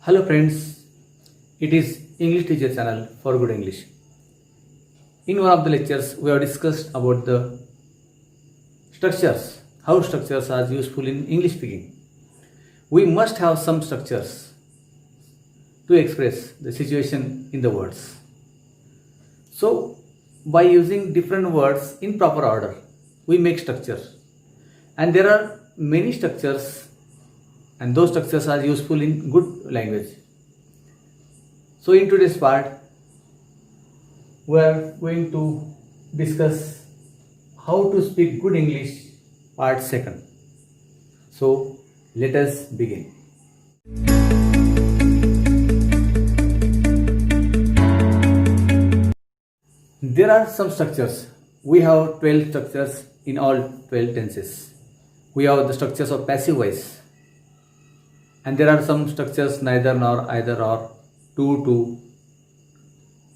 Hello friends, it is English teacher channel for good English. In one of the lectures we have discussed about the structures, how structures are useful in English speaking. We must have some structures to express the situation in the words. So by using different words in proper order, we make structures. And there are many structures and those structures are useful in good language. So in today's part, we are going to discuss how to speak good English part 2. So let us begin. There are some structures. We have 12 structures in all 12 tenses. We have the structures of passive voice. And there are some structures neither nor, either or, to,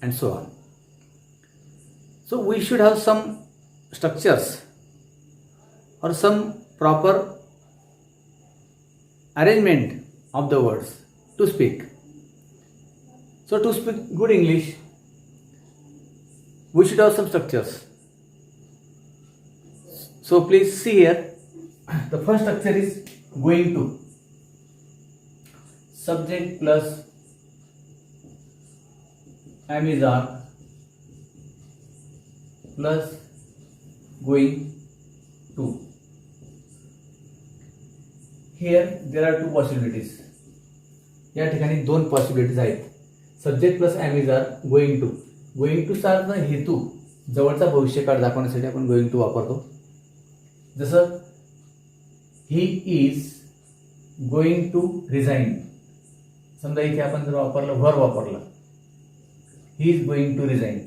and so on. So we should have some structures or some proper arrangement of the words to speak. So to speak good English, we should have some structures. So please see here, the first structure is going to. Subject plus am is are plus going to. Here there are two possibilities. या ठिकाणी दोन possibilities आहेत. Subject plus am is are going to. Going to चा अर्थ हेतू जवळचा भविष्यकाळ दाखवण्यासाठी आपण गोइंग टू वापरतो. जसं he is going to resign. समजा इथे आपण जर वापरलं व्हर वापरलं, he is going to resign,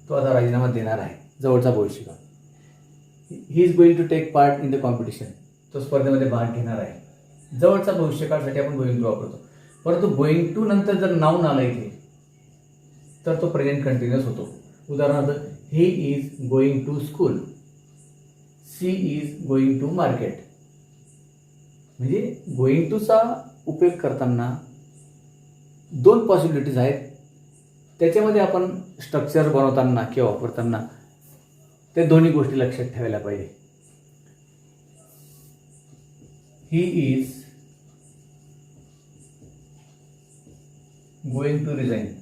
तो आता राजीनामा देणार आहे जवळचा भविष्यकाळ. He is going to take part in the competition, तो स्पर्धेमध्ये भाग घेणार आहे. जवळचा भविष्यकाळसाठी आपण गोइंग टू वापरतो. परंतु गोइंग टू नंतर जर नाउन आलं इथे तर तो प्रेझेंट कंटिन्युअस होतो. उदाहरणार्थ he is going to school, she is going to market. म्हणजे गोइंग टूचा उपयोग करताना दोन पॉसिबिलिटीज आहेत. त्याच्यामध्ये आपण स्ट्रक्चर बनवताना किंवा वापरताना ते दोन्ही गोष्टी लक्षात ठेवायला पाहिजे. He is going to resign,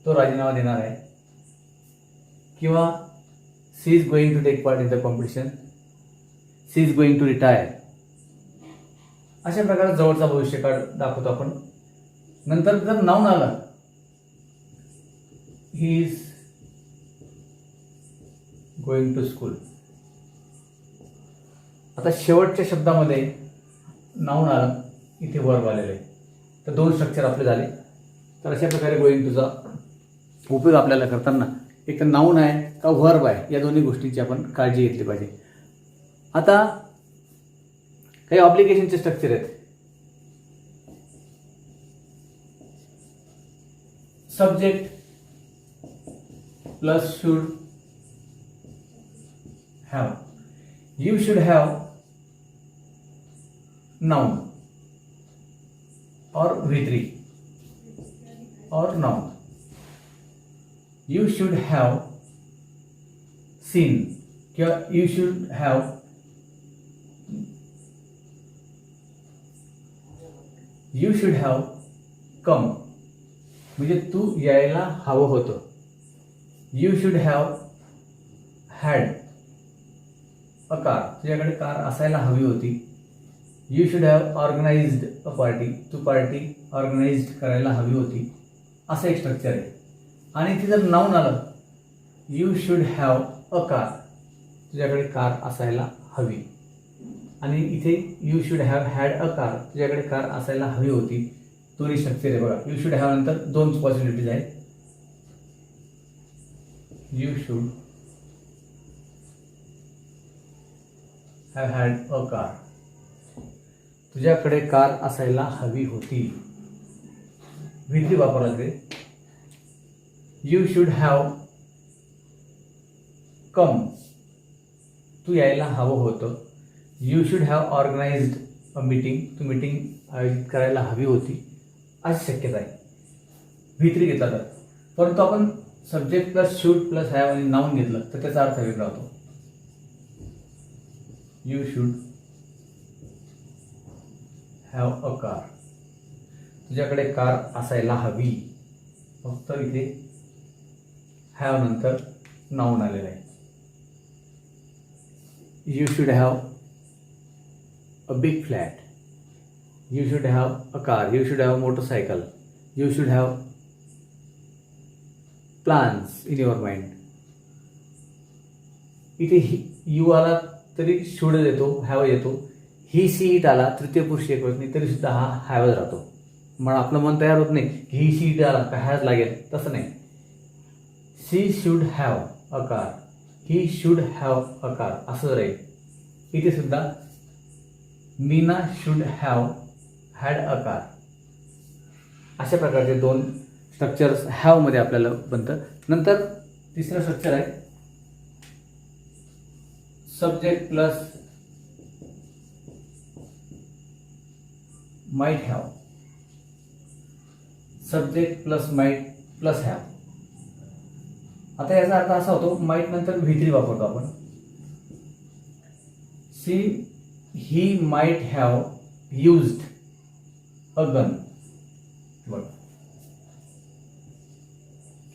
तो राजीनामा देणार आहे. किंवा she is going to take part in the competition, she is going to retire. अशा प्रकारे जवळचा भविष्यकाळ दाखवतो आपण. नंतर जर नाउन आला, he is going to school. आता शेवटच्या शब्दामध्ये नाउन आला, इथे वर्ब आलेलं आहे, तर दोन स्ट्रक्चर आपले झाले. तर अशा प्रकारे गोइंग टूचा उपयोग आपल्याला करताना एक तर नाउन आहे का वर्ब आहे या दोन्ही गोष्टींची आपण काळजी घेतली पाहिजे. आता काही ऑब्लिगेशनचे स्ट्रक्चर आहेत. Subject plus should have. You should have noun or V3 or noun. You should have seen किंवा you should have you should have come, म्हणजे तू यायला हवं होतं. You should have had a car, तुझ्याकडे कार असायला हवी होती. You should have organised a party, तू पार्टी ऑर्गनाइज्ड करायला हवी होती. असं एक स्ट्रक्चर आहे. आणि इथे जर नाउन आलं, you should have a car, तुझ्याकडे कार असायला हवी. आणि इथे you should have had a car, तुझ्याकडे कार असायला हवी होती. दोन्ही स्ट्रक्चर आहे बघा. यू शुड हॅव नंतर दोन पॉसिबिलिटीज आहेत. You should have had a car, तुझ्याकडे कार असायला हवी होती. V3 वापरला लागते. यू शुड हॅव कम, तू यायला हवं होतं. यू शुड हॅव ऑर्गनाइज्ड ती मीटिंग आयोजित करायला हवी होती अशी शक्यता आहे V3 घेतला तर. परंतु आपण subject plus should plus have आणि नाऊन घेतलं तर त्याचा अर्थ वेगळा होतो. You should have a car. तुझ्याकडे कार असायला हवी. फक्त इथे हॅव नंतर नाऊन आलेलं आहे. You should have a big flat. You should have a car. You should have motorcycle. You should have plans in your mind. इथे यू आला तरी शुड येतो, हॅव येतो. ही सी इट आला तृतीय पुरुष एकवचनी तरी सुद्धा हा हॅवच राहतो. मग आपलं मन तयार होत नाही की ही सी इट आला का हॅज लागेल, तसं नाही. She should have a car. He should have a car असं राहील. इथे सुद्धा Meena should have had a car. अशा प्रकारचे दोन स्ट्रक्चर्स हॅव मध्ये आपल्याला बनतं. नंतर तिसरं स्ट्रक्चर आहे subject plus might have. Subject plus might plus have. आता याचा अर्थ असा होतो माइट नंतर V3 वापरतो आपण. He might have used a gun. बघ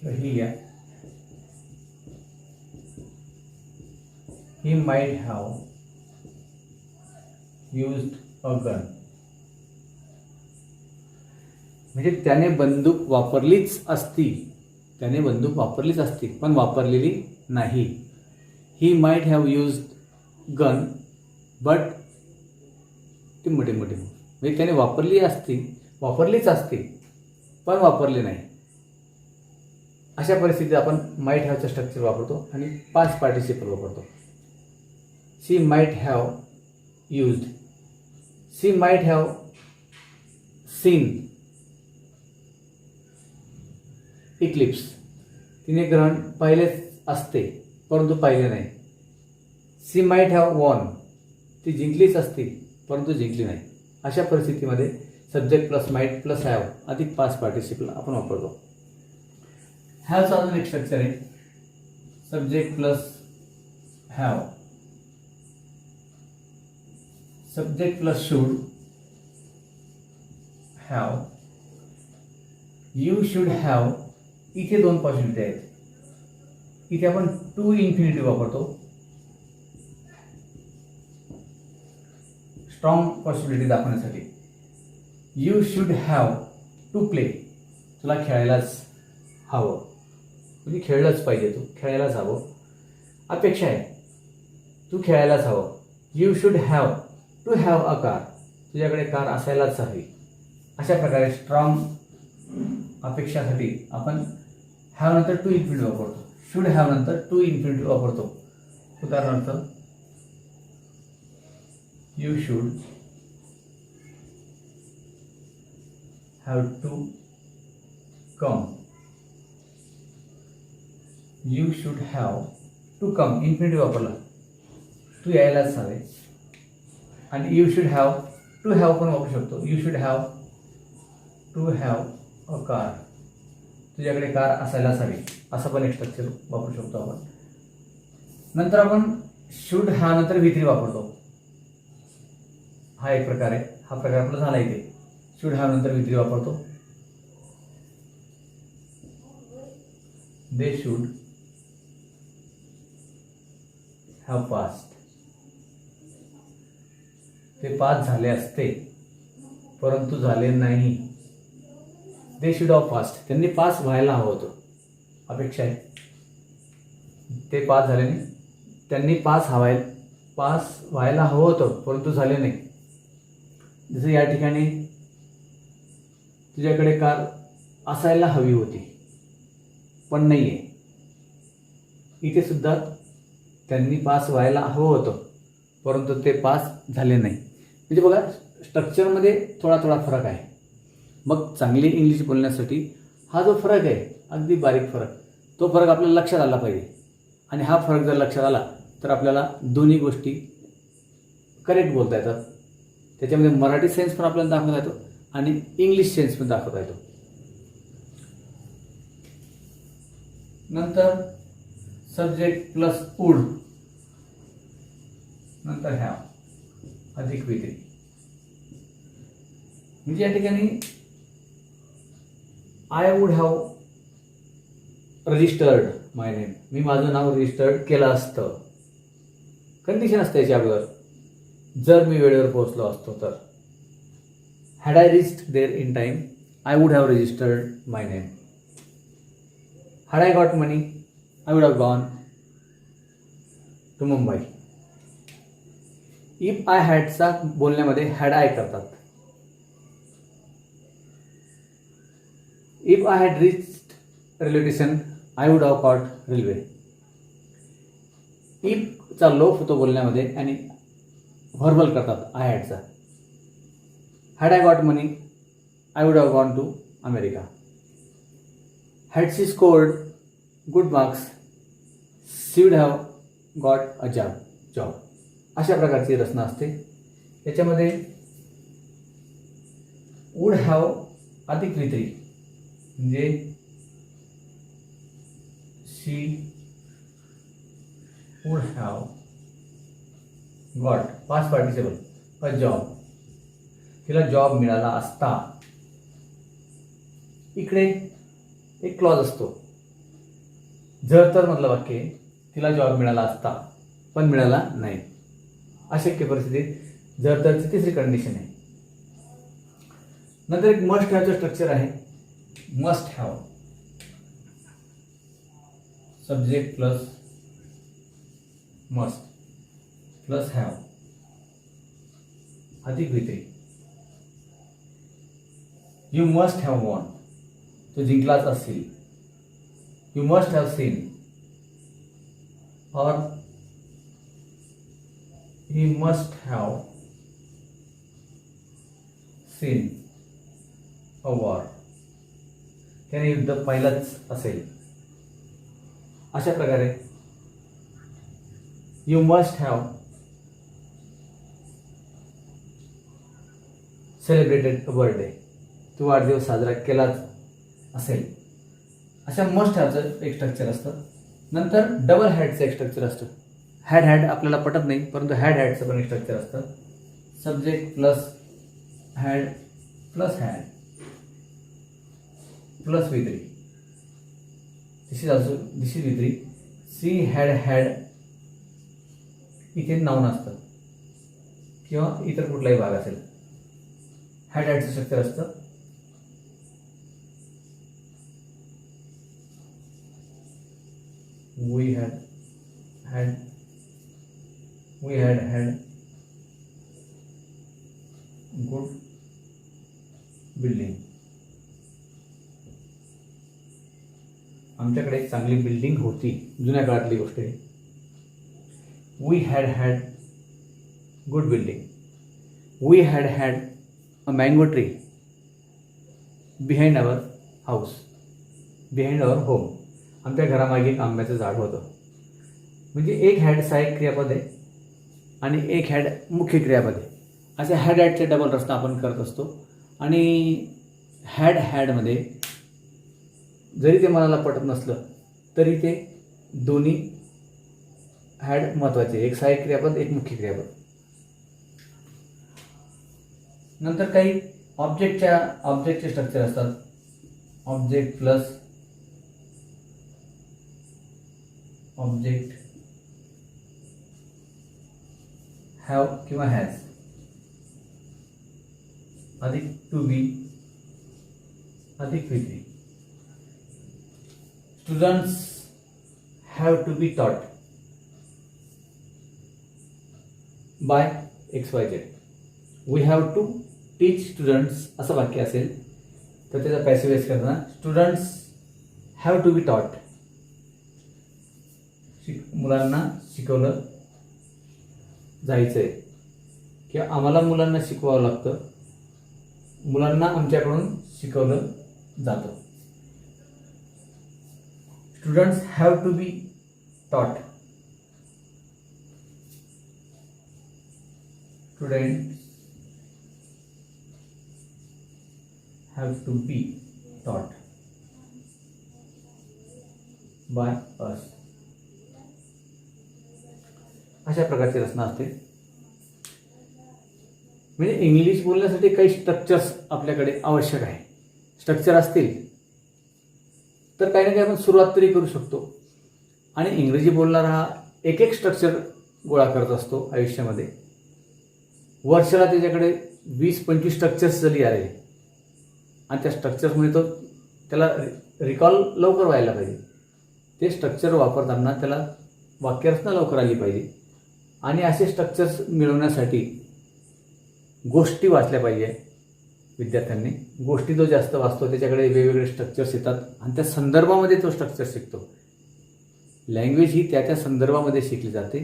ही घ्या. He might have used a gun. म्हणजे त्याने बंदूक वापरलीच असती. त्याने बंदूक वापरलीच असती पण वापरलेली नाही. He might have used gun but ती मोठी म्हणजे त्याने वापरलीच असती पण वापरली नाही. अशा परिस्थितीत आपण माइट हॅवचं स्ट्रक्चर वापरतो आणि पास्ट पार्टिसिपल वापरतो. She might have used. She might have seen eclipse. तिने ग्रहण पाहिलेच असते परंतु पाहिले नाही. She might have won. ती जिंकलीच असती परंतु जिंकली नाही. अशा परिस्थितीमध्ये subject plus might plus have अधिक पास्ट पार्टिसिपल आपण वापरतो. हॅवचा अजून एक स्ट्रक्चर आहे subject plus have. Subject plus should have. You should have. इथे दोन पॉसिबिलिटी आहेत. इथे आपण टू इन्फिनिटिव्ह वापरतो स्ट्रॉंग पॉसिबिलिटी दाखवण्यासाठी. You should have to play. तुला खेळायलाच हवं म्हणजे खेळलंच पाहिजे. तू खेळायलाच हवं. अपेक्षा आहे तू खेळायलाच हवं. You should have to have a car. तुझ्याकडे कार असायलाच हवी. अशा प्रकारे स्ट्रॉंग अपेक्षासाठी आपण हॅव नंतर टू इन्फिनिटिव्ह वापरतो. शुड हॅव नंतर टू इन्फिनिटिव्ह वापरतो. उदाहरणार्थ you should have to come. You should have to come infinitive वापरला. तू यायलाच हवे. आणि you should have to have पण वापरू शकतो. You should have to have a car. तुझ्याकडे कार असायलाच हवी असं पण एक स्ट्रक्चर वापरू शकतो आपण. नंतर आपण शुड हॅव नंतर V3 वापरतो. हा एक प्रकार आहे. हा प्रकार आपला झाला इथे. शुड हॅव नंतर V3 वापरतो. They should have past. ते पास झाले असते परंतु झाले नाही. They should have past. त्यांनी पास व्हायला हवं होतं. अपेक्षा आहे ते पास झाले नाही. त्यांनी पास व्हायला हवं होतं परंतु झाले नाही. जसं या ठिकाणी तुझ्याकडे कार असायला हवी होती पण नाही आहे. इथे सुद्धा त्यांनी पास व्हायला हवं होतं परंतु ते पास झाले नाही. म्हणजे बघा स्ट्रक्चरमध्ये थोडा फरक आहे. मग चांगली इंग्लिश बोलण्यासाठी हा जो फरक आहे अगदी बारीक फरक तो फरक आपल्याला लक्षात आला पाहिजे. आणि हा फरक जर लक्षात आला तर आपल्याला दोन्ही गोष्टी करेक्ट बोलता येतात. त्याच्यामध्ये मराठी सेन्स पण आपल्याला दाखवता येतो आणि इंग्लिश सेन्स पण दाखवता येतो. नंतर सब्जेक्ट प्लस वुड, नंतर हॅव अधिक विक्री. म्हणजे या ठिकाणी I would have registered my name, मी माझं नाव रजिस्टर्ड केलं असतं. कंडिशन असते याच्या अगोदर, जर मी वेळेवर पोहोचलो असतो तर. Had I reached there in time I would have registered my name. Had I got money I would have gone to Mumbai. If I हॅडचा बोलण्यामध्ये हॅड आय करतात. If I had reached railway station I would have caught railway. इफचा लोप होतो बोलण्यामध्ये आणि verbal करतात I हॅडचा. Had I got money I would have gone to America. Had she scored good marks she would have got a job. अशा प्रकारची रचना असते. याच्यामध्ये वुड हॅव अधिक वित्री म्हणजे she would have got past participle a job, तिला job मिळाला असता. इकडे एक क्लॉज असतो, जर तर मधलं वाक्य, तिला जॉब मिळाला असता पण मिळाला नाही. अशक्य परिस्थितीत जर तरची तिसरी कंडिशन आहे. नंतर एक मस्ट हॅवचं स्ट्रक्चर आहे. Must have subject plus must plus have अधिक विक्री. यू मस्ट हॅव वॉन, तो जिंकलाच असेल. यू मस्ट हॅव सीन और he must have seen a war, त्याने युद्ध पाहिलंच असेल. अशा प्रकारे you must have celebrated a birthday, तू वाढदिवस साजरा केलाच असेल. अशा मस्ट हॅवचं एक स्ट्रक्चर असतं. नंतर डबल हॅडचं एक स्ट्रक्चर असतं. हॅड आपल्याला पटत नाही, परंतु हॅडचं पण एक स्ट्रक्चर असतं. Subject plus had plus had plus विक्री. दिस इज विक्री. सी हॅड इथे नाऊन असतं किंवा इतर कुठलाही भाग असेल. हॅडचं स्ट्रक्चर असतं. We had good building. आमच्याकडे एक चांगली बिल्डिंग होती. जुन्या काळातली गोष्ट आहे. We had good building. We had a mango tree behind our house, behind our home. आमच्या घरामागे एक आंब्याचं झाड होतं. म्हणजे एक हॅड सहाय्यक क्रियापद आहे आणि एक हॅड मुख्य क्रियापद आहे. असे हॅडचे डबल रचना आपण करत असतो. आणि हॅडमध्ये जरी ते मनाला पटत नसलं तरी ते दोन्ही हॅड महत्त्वाचे, एक सहाय्यक क्रियापद एक मुख्य क्रियापद. नंतर काही ऑब्जेक्टचे स्ट्रक्चर असतात. ऑब्जेक्ट प्लस ऑब्जेक्ट हॅव किंवा हॅज अधिक टू बी अधिक विक्री. Students have to be taught by XYZ. We have to teach students असं वाक्य असेल तर त्याचा पॅसिव्ह करताना स्टुडंट्स हॅव टू बी टॉट, मुलांना शिकवलं जायचंय किंवा आम्हाला मुलांना शिकवावं लागतं, मुलांना आमच्याकडून शिकवलं जातं. स्टुडंट्स हॅव टू बी टॉट. Students have to be taught by us. अशा प्रकारची रचना असते. म्हणजे इंग्लिश बोलण्यासाठी काही स्ट्रक्चर्स आपल्याकडे आवश्यक आहे. स्ट्रक्चर असतील तर काही ना काही आपण सुरुवात तरी करू शकतो. आणि इंग्रजी बोलणारा हा एक एक स्ट्रक्चर गोळा करत असतो आयुष्यामध्ये. वर्षाला त्याच्याकडे 20-25 स्ट्रक्चर्स जरी आले आणि त्या स्ट्रक्चर्समुळे त्याला रिकॉल लवकर व्हायला पाहिजे. ते स्ट्रक्चर वापरताना त्याला वाक्यरचना लवकर आली पाहिजे. आणि असे स्ट्रक्चर्स मिळवण्यासाठी गोष्टी वाचल्या पाहिजे विद्यार्थ्यांनी. गोष्टी जो जास्त वाचतो त्याच्याकडे वेगवेगळे स्ट्रक्चर्स येतात आणि त्या संदर्भामध्ये तो स्ट्रक्चर शिकतो. लँग्वेज ही त्या संदर्भामध्ये शिकली जाते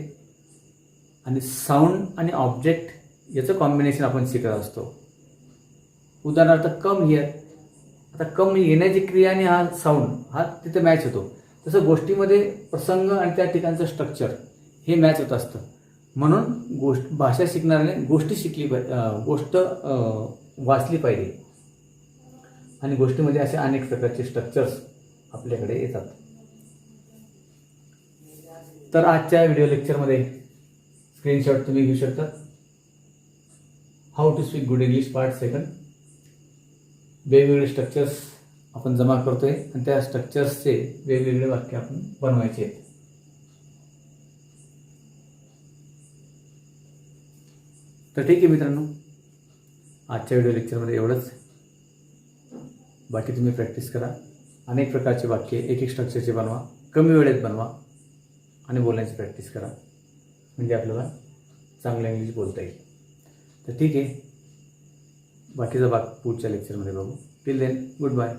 आणि साऊंड आणि ऑब्जेक्ट याचं कॉम्बिनेशन आपण शिकत असतो. उदाहरणार्थ कम हिअर. आता कम येण्याची क्रिया आणि हा साऊंड हा तिथे मॅच होतो. तसं गोष्टीमध्ये प्रसंग आणि त्या ठिकाणचं स्ट्रक्चर हे मॅच होत असतं. म्हणून भाषा शिकणाऱ्याने गोष्टी शिकली गोष्ट वाचली पाहिजे. आणि गोष्टीमध्ये असे अनेक प्रकारचे स्ट्रक्चर्स आपल्याकडे येतात. तर आजच्या व्हिडिओ लेक्चरमध्ये स्क्रीनशॉट तुम्ही घेऊ शकता. How to speak good English part 2. वेगवेगळे स्ट्रक्चर्स आपण जमा करतोय आणि त्या स्ट्रक्चर्सचे वेगवेगळे वाक्य आपण बनवायचे आहेत. तर ठीक आहे मित्रांनो, आजच्या व्हिडिओ लेक्चरमध्ये एवढंच. बाकी तुम्ही प्रॅक्टिस करा. अनेक प्रकारचे वाक्य एक एक स्ट्रक्चरचे बनवा, कमी वेळेत बनवा आणि बोलण्याची प्रॅक्टिस करा. म्हणजे आपल्याला चांगलं इंग्लिश बोलता येईल. तर ठीक आहे, बाकीचा भाग पुढच्या लेक्चरमध्ये बघू. Till then, good bye.